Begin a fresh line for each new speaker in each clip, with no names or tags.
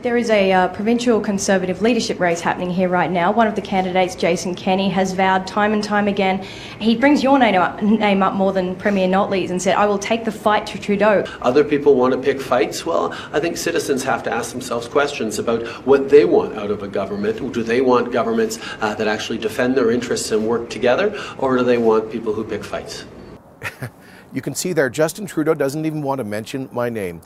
There is a provincial Conservative leadership race happening here right now. One of the candidates, Jason Kenney, has vowed time and time again, he brings your name up more than Premier Notley's, and said, I will take the fight to Trudeau.
Other people want to pick fights. Well, I think citizens have to ask themselves questions about what they want out of a government. Do they want governments that actually defend their interests and work together, or do they want people who pick fights?
You can see there, Justin Trudeau doesn't even want to mention my name.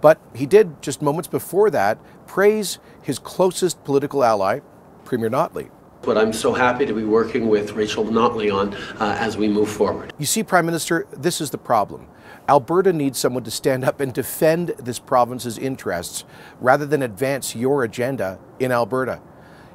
But he did, just moments before that, praise his closest political ally, Premier Notley.
But I'm so happy to be working with Rachel Notley on as we move forward.
You see, Prime Minister, this is the problem. Alberta needs someone to stand up and defend this province's interests rather than advance your agenda in Alberta.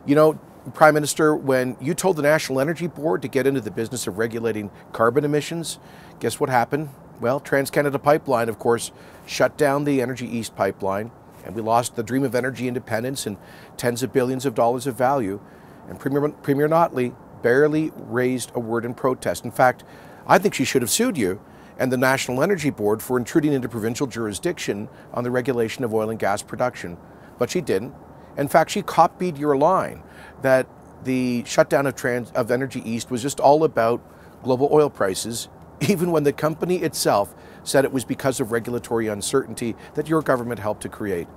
You know, Prime Minister, when you told the National Energy Board to get into the business of regulating carbon emissions, guess what happened? Well, TransCanada Pipeline, of course, shut down the Energy East pipeline, and we lost the dream of energy independence and tens of billions of dollars of value. And Premier Notley barely raised a word in protest. In fact, I think she should have sued you and the National Energy Board for intruding into provincial jurisdiction on the regulation of oil and gas production. But she didn't. In fact, she copied your line that the shutdown of Energy East was just all about global oil prices, even when the company itself said it was because of regulatory uncertainty that your government helped to create.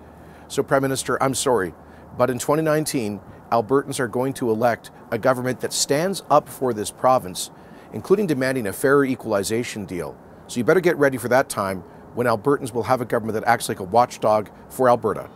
So, Prime Minister, I'm sorry, but in 2019, Albertans are going to elect a government that stands up for this province, including demanding a fairer equalization deal. So you better get ready for that time when Albertans will have a government that acts like a watchdog for Alberta.